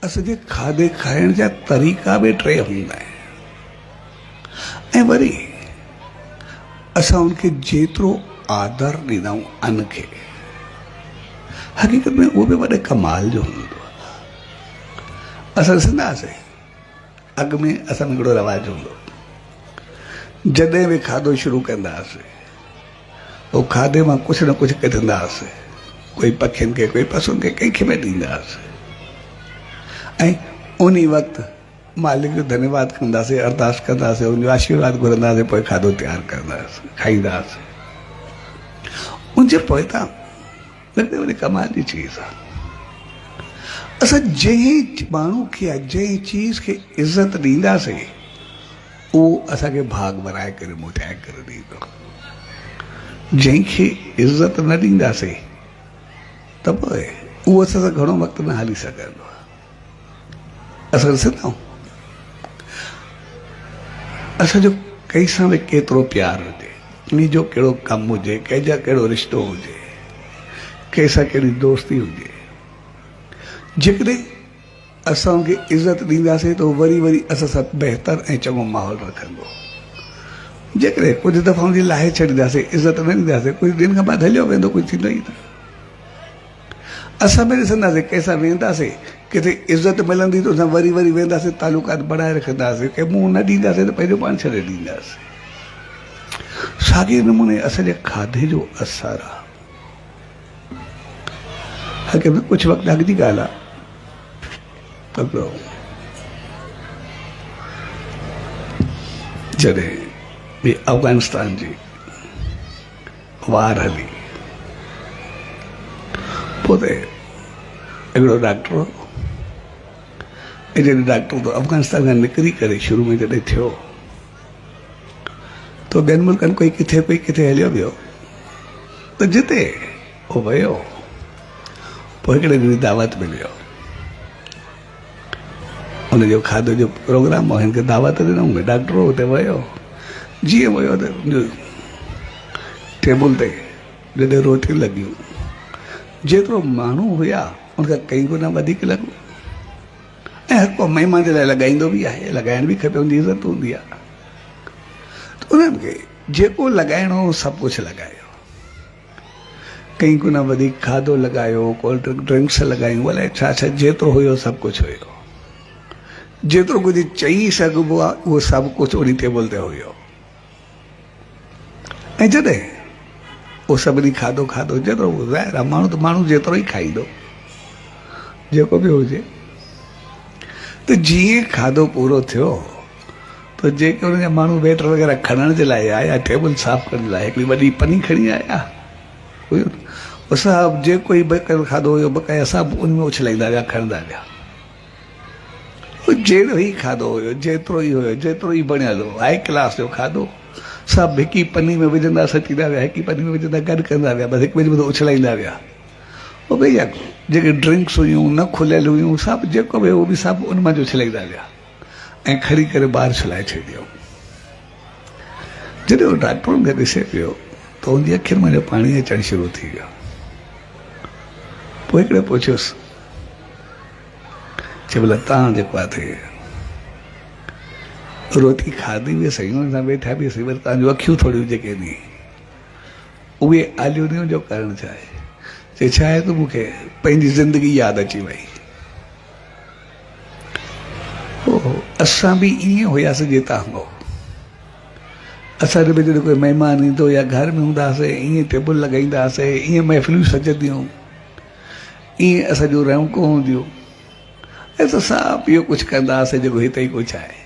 असांजे खाधे खाइण जा तरीक़ा बि टे हूंदा आहिनि ऐं वरी असां उनखे जेतिरो आदर ॾींदा आहियूं अन खे, हक़ीक़त में उहो बि वॾे कमाल जो हूंदो आहे। असां ॾिसंदा हुआसीं अॻु में असां में हिकिड़ो रवाजु हूंदो, जॾहिं बि खाधो शुरू कंदा हुआसीं उहो खाधे मां कुझु न कुझु कढंदा हुआसीं, कोई पखियुनि खे कोई पशुनि खे कंहिंखे बि ॾींदा हुआसीं ऐं उन वक़्तु मालिक जो धन्यवाद कंदासीं, अरदास कंदासीं, उनजो आशीर्वाद घुरंदासीं, पोइ खाधो तयारु कंदासीं, खाईंदा हुआसीं। उनजे पोइ तां लॻे वॾी कमाल जी चीज़ आहे। असां जंहिं माण्हू खे जंहिं चीज़ खे इज़त ॾींदासीं उहो असांखे भाग भराए करे मोटाए करे ॾींदो। जंहिंखे इज़त न ॾींदासीं त पोइ उहो असां सां घणो वक़्तु न हली सघंदो आहे। असां ॾिसंदा आहियूं असांजो कंहिं सां बि केतिरो प्यारु हुजे, कंहिंजो कहिड़ो कमु हुजे, कंहिंजा कहिड़ो रिश्तो हुजे, कंहिंसां कहिड़ी दोस्ती हुजे, जेकॾहिं असां उनखे इज़त ॾींदासीं त वरी वरी असां सां बहितर ऐं चङो माहौल रखंदो। जेकॾहिं कुझु दफ़ा हुनजी लाहे छॾींदासीं, इज़त न ॾींदासीं, कुझु ॾींहंनि खां बाद हलियो वेंदो, कुझु थींदो ई न। असां बि ॾिसंदासीं कंहिंसां वेंदासीं, किथे इज़त मिलंदी त असां वरी वरी वेंदासीं, तालुकात बढ़ाए रखंदासीं, कंहिं मुंहुं न ॾींदासीं त पंहिंजो पाण छॾे ॾींदासीं। साॻे नमूने असांजे खाधे जो असरु आहे। हक़ीक़त कुझु वक़्तु अॻु जी ॻाल्हि आहे, जॾहिं बि अफ़गानिस्तान जी वार हली, पोइ हिकिड़ो डॉक्टर हो, ऐं जॾहिं डॉक्टर तो अफ़गानिस्तान खां निकिरी करे शुरू में जॾहिं थियो तो ॿियनि मुल्कनि कोई किथे हलियो वियो, त जिते उहो वियो पोइ हिकिड़े ॾींहुं दावत मिलियो, उनजो खाधे जो प्रोग्राम हो, हिनखे दावत ॾिनऊं, डॉक्टर हुते वियो, जीअं वियो त टेबल ते जॾहिं रोटियूं लॻियूं, जेतिरो माण्हू हुया उनखां कई गुना वधीक लॻो। ऐं हर को महिमान जे लाइ लॻाईंदो बि आहे, लॻाइण बि खपे, उनजी इज़त हूंदी आहे। त उन्हनि खे जेको लॻाइणो हो सभु कुझु लॻायो, कई गुना वधीक खाधो लॻायो, कोल्ड ड्रिंक्स लॻायूं, अलाए छा छा जेतिरो हुयो सभु कुझु हुयो, जेतिरो कुझु चई सघिबो आहे उहो सभु कुझु उन टेबल ते हुयो। ऐं जॾहिं उहो सभिनी खाधो जेतिरो ज़ाहिर आहे, माण्हू त माण्हू जेतिरो ई खाईंदो जेको बि हुजे। त जीअं खाधो पूरो थियो त जेके उनजा माण्हू वेटर वग़ैरह खणण जे लाइ आया, टेबल साफ़ करण जे लाइ हिकिड़ी वॾी पनी खणी आया, सभु जेको ई बकायल खाधो हुयो बकाया सभु उन में उछलाईंदा विया, खणंदा विया। जहिड़ो ई खाधो हुयो, जेतिरो ई हुयो, जेतिरो ई बणियल हो, हाई क्लास जो खाधो, सभु हिकी पनी में विझंदा सटींदा विया, हिकी पनी में विझंदा गॾु कंदा विया, बसि हिक ॿिए जो उछलाईंदा विया। पोइ भैया जेके ड्रिंक्स हुयूं न खुलियल हुयूं, सभु जेको बि उहो बि सभु उन मां जो उछलाईंदा विया ऐं खणी करे ॿाहिरि छुलाए छॾियो। जॾहिं उहो डॉक्टर खे ॾिसे पियो त उनजी अखियुनि में पाणी अचणु शुरू थी वियो। पोइ हिकिड़े पुछियोसि, चए भला तव्हां जेको आहे रोटी खाधी हुई सही, हुन सां वेठा बि सही, वरी तव्हांजो अखियूं थोड़ियूं जेके नी उहे आलियूं जो कारण छा आहे? चए छा आहे त मूंखे पंहिंजी ज़िंदगी यादि अची वई। असां बि ईअं हुयासीं जीअं तव्हां हो। असांजे बि जॾहिं कोई महिमान ईंदो या घर में हूंदा हुआसीं, ईअं टेबल लॻाईंदा हुआसीं, ईअं महफ़िलूं सजंदियूं, ईअं असांजूं रौनकूं हूंदियूं, ऐं त सभु इहो कुझु कंदा हुआसीं जेको हिते ई कुझु आहे।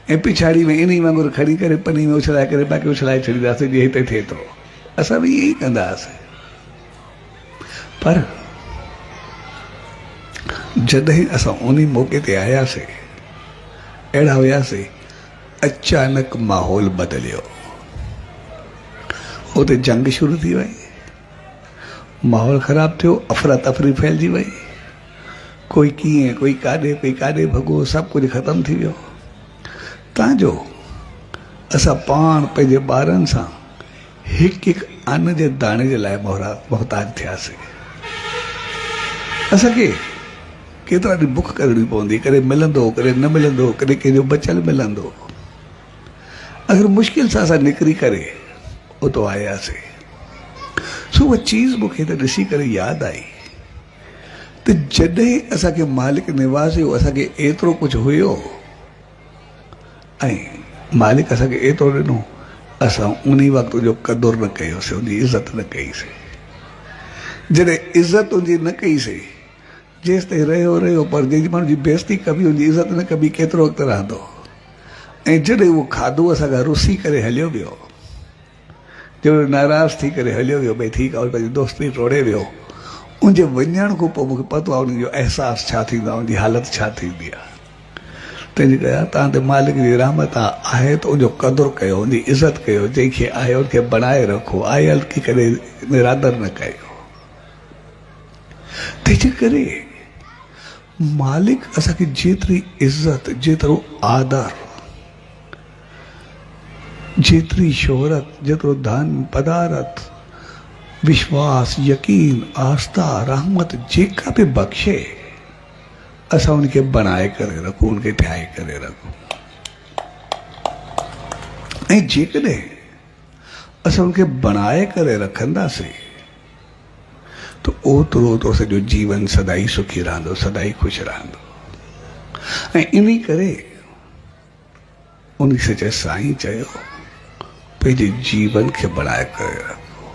ऐं पिछाड़ी में इन ई वांगुरु खणी करे पनी में उछलाए करे बाक़ी उछलाए छॾींदासीं जीअं हिते थिए थो। असां बि ईअं ई कंदा हुआसीं। पर जॾहिं असां उन मौक़े ते आयासीं, अहिड़ा हुयासीं, अचानक माहौल बदिलियो। उते जंग शुरू थी वई, माहौल ख़राब थियो, अफ़रा तफ़री फैलिजी वई, कोई कीअं, कोई काॾे भॻो, सभु कुझु ख़तमु थी वियो। तव्हांजो असां पाण पंहिंजे ॿारनि सां हिकु हिकु अन्न जे दाणे जे लाइ मोहताज थियासीं। असांखे केतिरा ॾींहं बुख करणी पवंदी, कॾहिं मिलंदो कॾहिं न मिलंदो, कॾहिं कंहिंजो बचियल मिलंदो। अगरि मुश्किल सां असां निकिरी करे उतो आयासीं, सो उहा चीज़ मूंखे त ॾिसी करे यादि आई त जॾहिं असांखे मालिक निवाज़ियो, असांखे एतिरो कुझु हुयो ऐं मालिक असांखे एतिरो ॾिनो, असां उन वक़्त जो क़दुरु न कयोसीं, उनजी इज़त न कईसीं। जॾहिं इज़त उनजी न कईसीं, जेसि ताईं रहियो पर जंहिं माण्हू जी बेइज़ती कबी उनजी इज़त न कबी, केतिरो वक़्तु रहंदो। ऐं जॾहिं उहो खाधो असांखां रुसी करे हलियो वियो, जॾहिं नाराज़ थी करे हलियो वियो, भई ठीकु आहे पंहिंजी दोस्ती टोड़े वियो, उनजे वञण खां पोइ मूंखे पतो आहे उनजो अहसासु छा थींदो आहे, उनजी हालति छा थींदी आहे। तंहिंजे करे तव्हां ते मालिक जी रहमत आहे त उनजो क़दुरु कयो, उनजी इज़त कयो, जंहिंखे आहे उनखे बणाए रखो, आयल की कॾहिं निरादर न कयो। तंहिंजे करे मालिक असांखे जेतिरी इज़त, जेतिरो आदर, जेतिरी शोहरत, जेतिरो धन पदारत, विश्वास, यकीन, आस्था, रहमत जेका बि बख़्शे, असां उनखे बनाए करे रखूं, उनखे ठाहे करे रखूं। ऐं जेकॾहिं असां उनखे बनाए करे रखंदासीं तो ओतिरो तो सॼो जीवन सदाई सुखी रहंदो, सदाई ख़ुशि रहंदो। ऐं इन करे उन सचे साईं चयो, पंहिंजे जीवन खे बनाए करे रखो,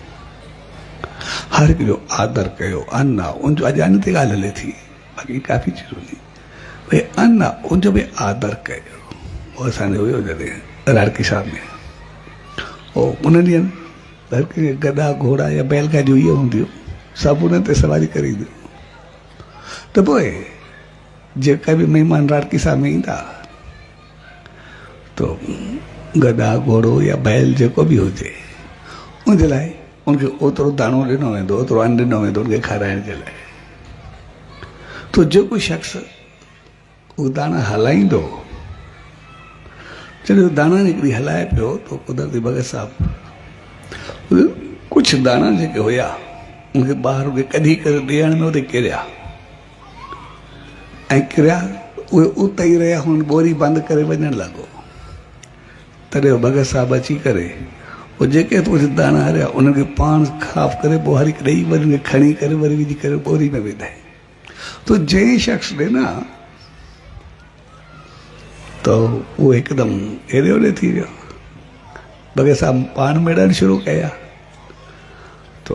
हर हिक जो आदर कयो। अन्न आहे उनजो, अॼु अन्न ते ॻाल्हि हले थी, बाक़ी काफ़ी चीज़ूं थी, भई अन्न आहे उनजो बि आदर कयो। उहो असांजो हुयो जॾहिं राड़की साहब में, उन ॾींहंनि हर कंहिंखे गदा घोड़ा या बैलगाॾियूं इहे हूंदियूं, सभु उन ते सवारी करे ईंदियूं। त पोइ जेका बि महिमान राड़की साहब में ईंदा तो गदा घोड़ो या बैल जेको बि हुजे, उनजे लाइ उनखे ओतिरो दाणो ॾिनो वेंदो, ओतिरो अन्न ॾिनो वेंदो उनखे खाराइण जे लाइ। तो जेको शख़्स उहो दाणा हलाईंदो, जॾहिं दाणा हिकिड़ी हलाए पियो तो कुदरती भगत साहब कुझु दाणा जेके हुया उनखे ॿार खे कढी करे ॾियण में उते किरिया, ऐं किरिया उहे उते ई रहिया, हुन ॿोरी बंदि करे वञणु लॻो। तॾहिं भगत साहब अची करे उहे जेके कुझु दाणा हलिया उनखे पाण साफ़ करे पोइ हर हिकु ॾेई वरी खणी करे वरी विझी करे ॿोरी में विधाई। तो जंहिं शख़्स ॾिना त उहो हिकदमि हेॾे होॾे थी वियो। भगत साहब पाण मेड़णु शुरू कया तो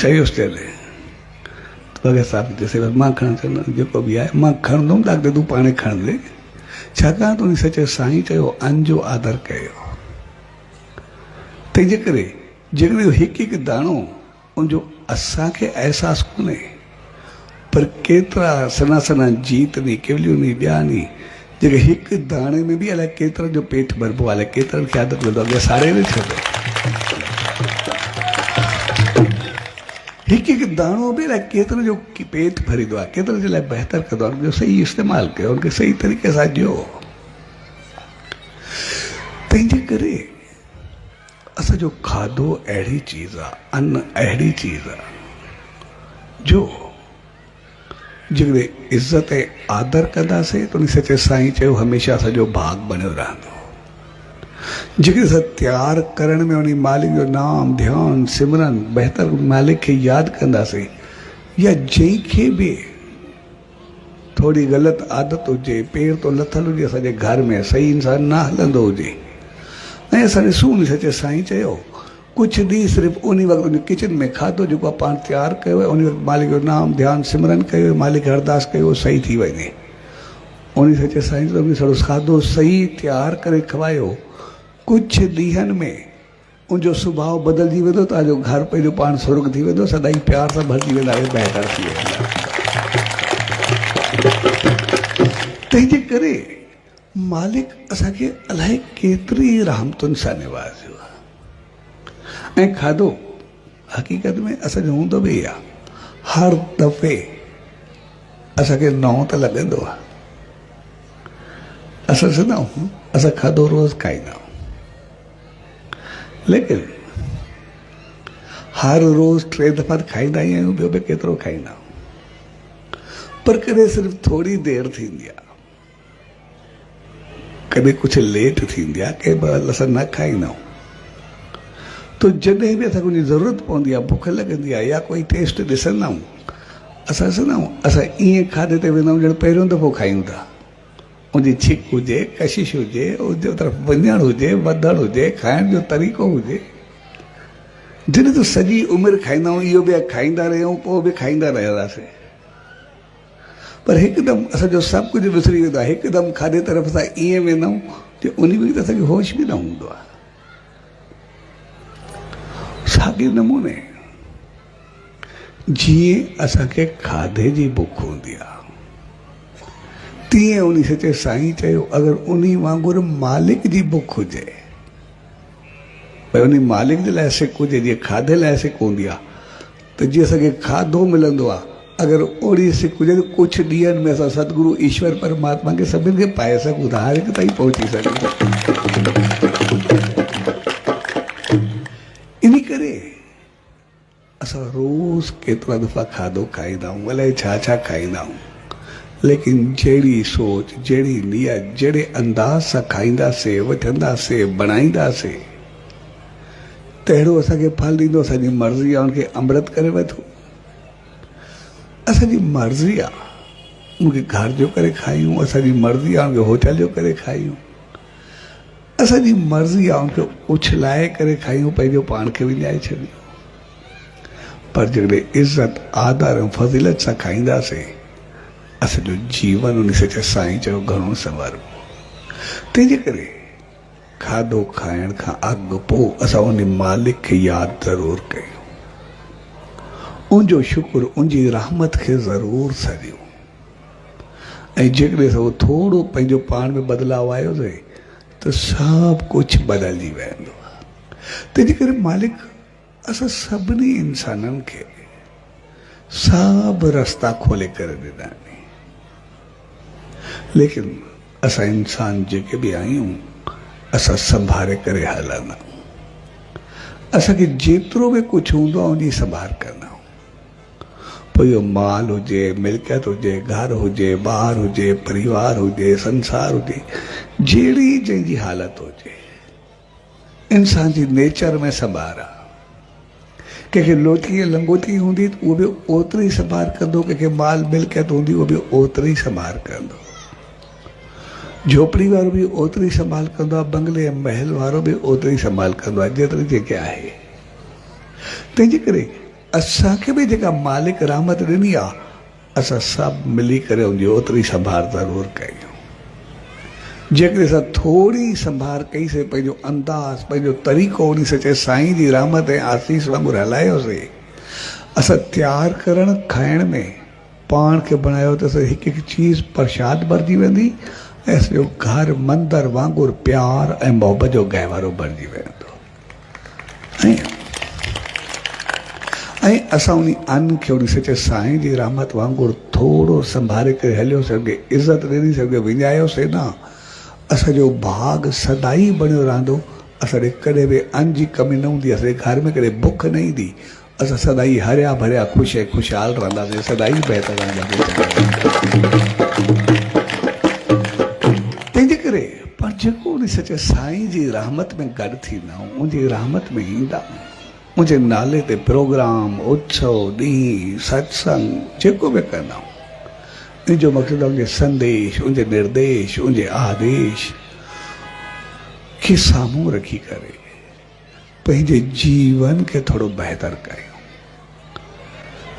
चयोसि चले भगत साहब चयोसि मां खणंदुमि, जेको बि आहे मां खणंदुमि, तव्हांखे तूं पाणे खणंदे, छाकाणि त उन सचे साईं चयो अन्न जो आदर कयो। तंहिंजे करे जेकॾहिं हिकु हिकु दाणो उनजो असांखे अहसासु कोन्हे, पर केतिरा सना सना जीतनी केवलियूं ॿियानी जेके हिकु दाणे में बि अलाए केतिरनि जो पेट भरबो आहे, अलाए केतिरनि खे आदत वेंदो अॻियां साड़े न छॾो। हिकु हिकु दाणो बि अलाए केतिरनि जो पेट भरींदो आहे, केतिरनि जे लाइ बहितर कंदो आहे, उनजो सही इस्तेमालु कयो, उनखे सही तरीक़े सां ॾियो। तंहिंजे करे असांजो खाधो अहिड़ी चीज़ आहे, अन्न अहिड़ी चीज़ आहे जो जेकॾहिं इज़त ऐं आदर कंदासीं त उन सचे साईं चयो हमेशह असांजो भाग बणियो रहंदो। जेकॾहिं असां तयारु करण में उन मालिक जो नाम ध्यानु सिमरन बहितर मालिक खे यादि कंदासीं, या जंहिंखे बि थोरी ग़लति आदत हुजे, पेर तो लथल हुजे असांजे घर में, सही इंसानु न हलंदो हुजे, ऐं असां ॾिसूं उन सचे साईं चयो कुझु ॾींहुं सिर्फ़ु उन वक़्तु उन किचन में खाधो जेको आहे पाण तयारु कयो आहे, उन वक़्तु मालिक जो नाम ध्यानु सिमरन कयो, मालिक खे अरदास कयो, सही थी वञे। उन सचे साईं त सॼो खाधो सही तयारु करे खवायो, कुझु ॾींहंनि में उनजो सुभाउ बदिलजी वेंदो, तव्हांजो घर पंहिंजो पाण सुर्ग थी वेंदो, सदाई प्यार सां भरिजी वेंदा, बहितर थी वेंदा। तंहिंजे करे मालिक असांखे अलाए केतिरी रहमतुनि सां निवाज़ियो आहे। ऐं खाधो हक़ीक़त में असांजो हूंदो बि आहे, हर दफ़े असांखे नओं त लॻंदो आहे। असां चवंदा आहियूं असां खाधो रोज़ु खाईंदा आहियूं, लेकिन हर रोज़ 3 दफ़ा खाईंदा ई आहियूं, ॿियो बि केतिरो खाईंदा आहियूं। पर कॾहिं सिर्फ़ु थोरी देरि थींदी आहे, कॾहिं कुझु लेट थींदी आहे, कंहिं महिल असां न खाईंदा आहियूं। तो जॾहिं बि असांखे उनजी ज़रूरत पवंदी आहे, बुख लॻंदी आहे या कोई टेस्ट ॾिसंदा आहियूं, असां ॾिसंदा आहियूं असां ईअं खाधे ते वेंदा आहियूं ॼण पहिरियों दफ़ो खायूं था। उनजी छिक हुजे, कशिश हुजे, उनजे तरफ़ वञणु हुजे, वधणु हुजे, खाइण जो तरीक़ो हुजे। जॾहिं त सॼी उमिरि खाईंदा आहियूं, इहो बि खाईंदा रहियूं, पोइ बि खाईंदा रहंदासीं, पर हिकदमि असांजो सभु कुझु विसरी वेंदो आहे। हिकदमि खाधे तरफ़ सां ईअं वेंदा आहियूं की उन में त असांखे होश बि न हूंदो आहे। साॻिए नमूने जीअं असांखे खाधे जी बुख हूंदी आहे, तीअं उन सचे साईं चयो अगरि उन वांगुरु मालिक जी बुख हुजे, भई उन मालिक जे लाइ सिक हुजे, जीअं खाधे लाइ सिक हूंदी आहे, त जीअं असांखे खाधो मिलंदो आहे, अगरि ओड़ी सिक हुजे त कुझु ॾींहंनि में असां सतगुरु ईश्वर परमात्मा खे सभिनि खे पाए सघूं था, हर हिकु ताईं पहुची सघूं था। इन करे असां रोज़ केतिरा दफ़ा खाधो खाईंदा आहियूं, अलाए छा छा खाईंदा आहियूं, लेकिन जहिड़ी सोच, जहिड़ी नियत, जहिड़े अंदाज़ सां खाईंदासीं, वठंदासीं, बणाईंदासीं, तहिड़ो असांखे फल ॾींदो। असांजी मर्ज़ी आहे उनखे अमृत करे वठूं, असांजी मर्ज़ी आहे उनखे घर जो करे खायूं, असांजी मर्ज़ी आहे उनखे होटल जो करे खायूं, असांजी मर्ज़ी आहे उनखे उछलाए करे खायूं, पंहिंजो पाण खे विञाए छॾियूं। पर जॾहिं इज़त, आदर ऐं फज़ीलत सां खाईंदासीं, असांजो जीवन उन सचे साईं चयो घणो संवारो। तंहिंजे करे खाधो खाइण खां अॻु पोइ असां उन मालिक खे यादि ज़रूरु कयूं, उनजो शुक्र, उनजी रहमत खे ज़रूरु सॼियूं। ऐं जेकॾहिं असां थोरो पंहिंजो पाण में बदिलाव आयोसीं त सभु कुझु बदिलजी वेंदो आहे। तंहिंजे करे मालिक असां सभिनी इंसाननि खे सभु रस्ता खोले करे ॾिना आहिनि, लेकिन असां इंसान जेके बि आहियूं असां संभाले करे हलंदा आहियूं। असांखे जेतिरो बि कुझु हूंदो आहे उनजी संभाल कंदा आहियूं, पोइ इहो माल हुजे, मिल्कियत हुजे, घर हुजे, ॿार हुजे, परिवार हुजे, संसार हुजे, जहिड़ी जंहिंजी हालत हुजे, इंसान जी नेचर में संभाल आहे। कंहिंखे लोटी ऐं लंगोटी हूंदी उहो बि ओतिरी संभाल कंदो, कंहिंखे माल मिल्कियत हूंदी उहो बि ओतिरी संभाल कंदो, झोपड़ी वारो बि ओतिरी संभाल कंदो आहे, बंगले ऐं महल वारो बि ओतिरी संभाल कंदो आहे जेतिरी जेके आहे। तंहिंजे करे असांखे बि जेका मालिक रहमत ॾिनी आहे, असां सभु मिली करे उनजी ओतिरी संभाल ज़रूरु कयूं। जेकॾहिं असां थोरी संभाल कईसीं, पंहिंजो अंदाज़, पंहिंजो तरीक़ो उन सचे साईं जी रहमत ऐं आसीस वांगुरु हलायोसीं, असां तयारु करणु खाइण में पाण खे बणायो त असां हिकु हिकु चीज़ प्रसाद भरिजी वेंदी ऐं असांजो घर मंदरु वांगुरु प्यार ऐं मोहबत जो गहवारो भरिजी वेंदो। ऐं असां उन अन खे उन सचे साईं जी रहमत वांगुरु थोरो संभाले करे हलियोसीं, इज़त ॾिनी, विञायोसीं न, असांजो भाग सदाई बणियो रहंदो। असांजे कॾहिं बि अन जी कमी न हूंदी, असांजे घर में कॾहिं बुख न ईंदी, असां सदाई हरिया भरिया ख़ुशि ऐं ख़ुशहाल रहंदासीं, सदाई बहितर रहंदासीं। तंहिंजे करे पर जेको उन सचे साईं जी रहमत में गॾु थींदा आहियूं, उनजी रहमत में ईंदा आहियूं, मुंहिंजे नाले ते प्रोग्राम, उत्सव, ॾींहुं, सत्संग जेको बि कंदा आहियूं, इन जो मक़सदु आहे उनजे संदेश, उनजे निर्देश, उनजे आदेश खे साम्हूं रखी करे पंहिंजे जीवन खे थोरो बहितर कयूं,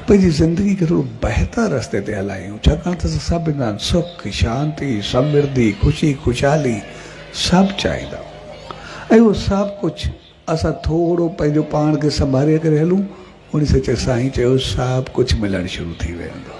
पंहिंजी ज़िंदगी खे थोरो बहितर रस्ते ते हलायूं। छाकाणि त असां सभु इंसान सुख, शांति, समृद्धि, ख़ुशी, ख़ुशहाली सभु चाहींदा आहियूं, ऐं उहो सभु कुझु असां थोरो पंहिंजो पाण खे संभाले करे हलूं, उन सचे साईं चयो सभु कुझु मिलणु शुरू थी वेंदो।